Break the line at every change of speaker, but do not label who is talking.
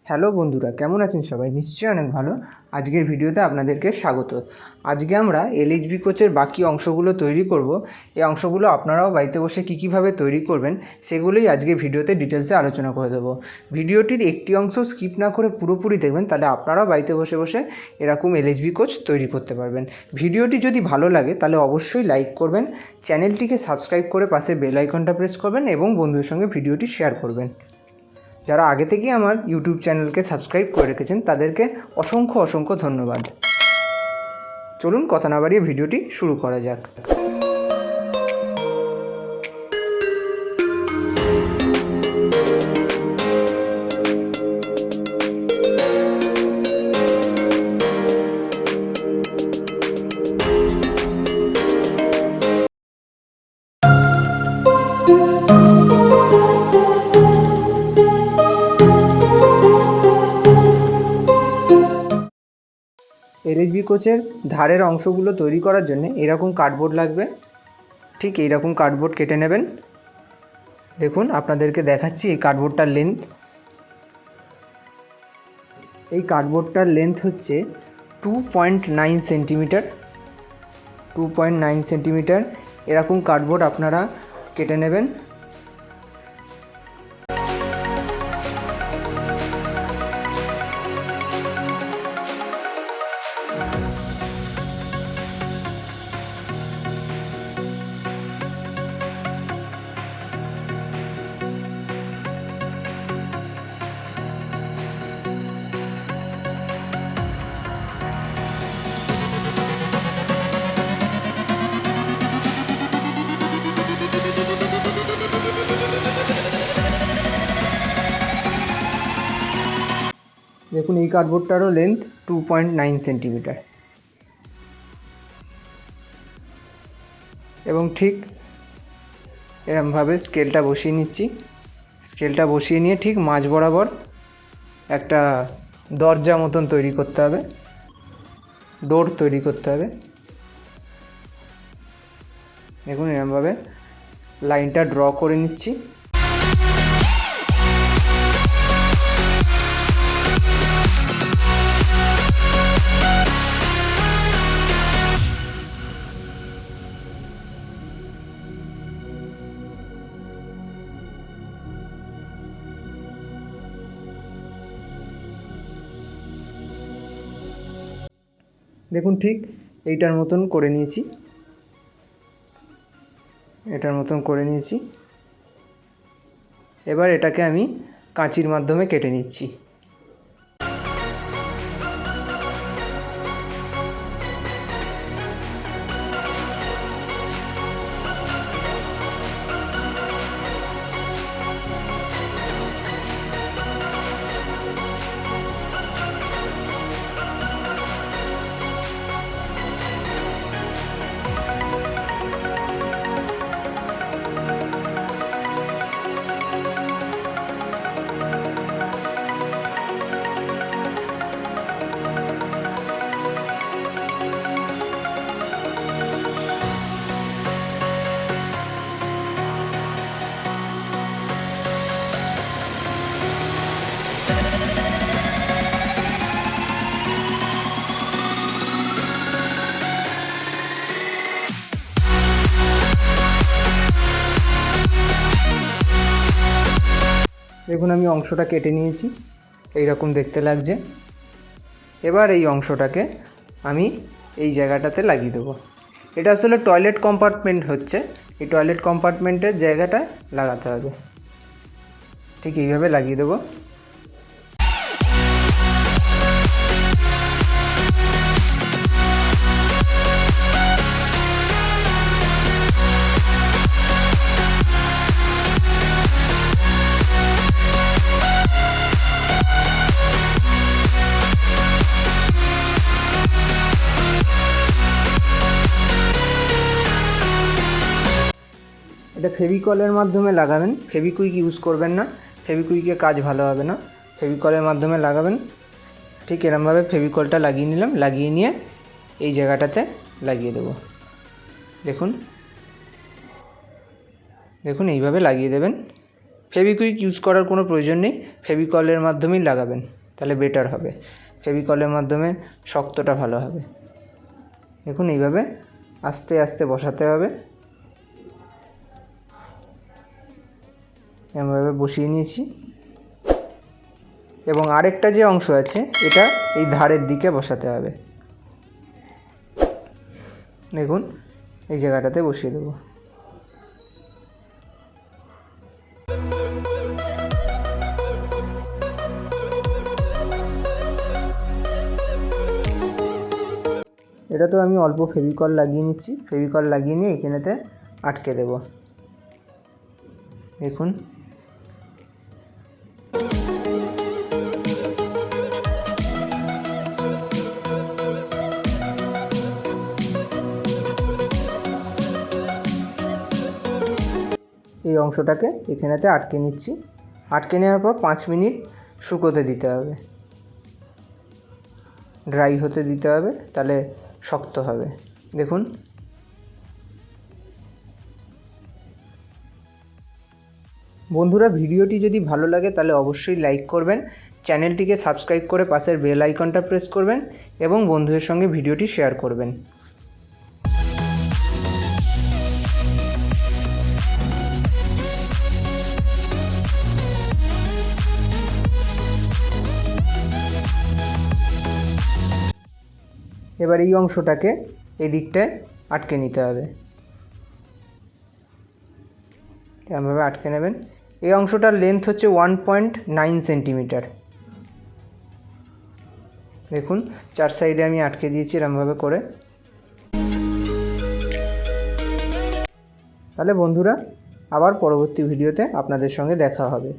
Hello বন্ধুরা, কেমন আছেন সবাই? নিশ্চয়ই অনেক ভালো। আজকের ভিডিওতে আপনাদেরকে স্বাগত। আজকে আমরা এলএইচবি কোচের বাকি অংশগুলো তৈরি করব। এই অংশগুলো আপনারাও বাড়িতে বসে কীভাবে তৈরি করবেন সেগুলোই আজকে ভিডিওতে ডিটেলসে আলোচনা করে দেবো। ভিডিওটির একটি অংশ স্কিপ না করে পুরোপুরি দেখবেন, তাহলে আপনারাও বাড়িতে বসে বসে এরকম এলএইচবি কোচ তৈরি করতে পারবেন। ভিডিওটি যদি ভালো লাগে তাহলে অবশ্যই লাইক করবেন, চ্যানেলটিকে সাবস্ক্রাইব করে পাশে বেল আইকনটা প্রেস করবেন এবং বন্ধুদের সঙ্গে ভিডিওটি শেয়ার করবেন। যারা আগে থেকেই আমার ইউটিউব চ্যানেলকে সাবস্ক্রাইব করে রেখেছেন তাদেরকে অসংখ্য ধন্যবাদ। চলুন কথা না বাড়িয়ে ভিডিওটি শুরু করা যাক। এলএইচবি কোচের ধারের অংশগুলো তৈরি করার জন্য এরকম কার্ডবোর্ড লাগবে। ঠিক এইরকম কার্ডবোর্ড কেটে নেবেন। দেখুন আপনাদেরকে দেখাচ্ছি এই কার্ডবোর্ডটার লেন্থ। এই কার্ডবোর্ডটার লেন্থ হচ্ছে 2.9 সেন্টিমিটার। 2.9 সেন্টিমিটার এরকম কার্ডবোর্ড আপনারা কেটে নেবেন। দেখুন এই কার্ডবোর্ডটারও লেন্থ 2.9 সেন্টিমিটার এবং ঠিক এরমভাবে স্কেলটা বসিয়ে নিচ্ছি। স্কেলটা বসিয়ে নিয়ে ঠিক মাঝ বরাবর একটা দরজা মতন তৈরি করতে হবে, ডোর তৈরি করতে হবে। দেখুন এরমভাবে লাইনটা ড্র করে নিচ্ছি। দেখুন ঠিক এইটার মতন করে নিয়েছি, এবার এটাকে আমি কাঁচির মাধ্যমে কেটে নিচ্ছি। দেখুন আমি অংশটা কেটে নিয়েছি, এইরকম দেখতে লাগছে। এবার এই অংশটাকে আমি এই জায়গাটাতে লাগিয়ে দেবো। এটা আসলে টয়লেট কম্পার্টমেন্ট হচ্ছে, এই টয়লেট কম্পার্টমেন্টের জায়গাটায় লাগাতে হবে। ঠিক এইভাবে লাগিয়ে দেবো। এটা ফেভিকলের মাধ্যমে লাগাবেন, ফেভিকুইক ইউজ করবেন না, ফেভিকুইকে কাজ ভালো হবে না। ফেভিকলের মাধ্যমে লাগাবেন। ঠিক এরমভাবে ফেভিকলটা লাগিয়ে নিলাম, লাগিয়ে নিয়ে এই জায়গাটাতে লাগিয়ে দেবো। দেখুন এইভাবে লাগিয়ে দেবেন। ফেভিকুইক ইউজ করার কোনো প্রয়োজন নেই, ফেভিকলের মাধ্যমেই লাগাবেন, তাহলে বেটার হবে। ফেভিকলের মাধ্যমে শক্তটা ভালো হবে। দেখুন এইভাবে আস্তে আস্তে বসাতে হবে। এভাবে বসিয়ে নিয়েছি এবং আরেকটা যে অংশ আছে এটা এই ধারের দিকে বসাতে হবে। দেখুন এই জায়গাটাতে বসিয়ে দেবো। এটা তো আমি অল্প ফেভিকল লাগিয়ে নিচ্ছি, ফেভিকল লাগিয়ে নিয়ে এখানেতে আটকে দেব। দেখুন এই অংশটাকে এখানেতে আটকে নিচ্ছি। আটকে নেওয়ার পর 5 মিনিট শুকোতে দিতে হবে, ড্রাই হতে দিতে হবে, তাহলে শক্ত হবে। দেখুন বন্ধুরা, ভিডিওটি যদি ভালো লাগে তাহলে অবশ্যই লাইক করবেন, চ্যানেলটিকে সাবস্ক্রাইব করে পাশের বেল আইকনটা প্রেস করবেন এবং বন্ধুদের সঙ্গে ভিডিওটি শেয়ার করবেন। এবার এই অংশটাকে এই দিকটায় আটকে নিতে হবে, এমনভাবে আটকে নেবেন। এই অংশটার লেন্থ হচ্ছে 1.9 সেন্টিমিটার। দেখুন 4 সাইডে আমি আটকে দিয়েছি এরমভাবে করে। তাহলে বন্ধুরা আবার পরবর্তী ভিডিওতে আপনাদের সঙ্গে দেখা হবে।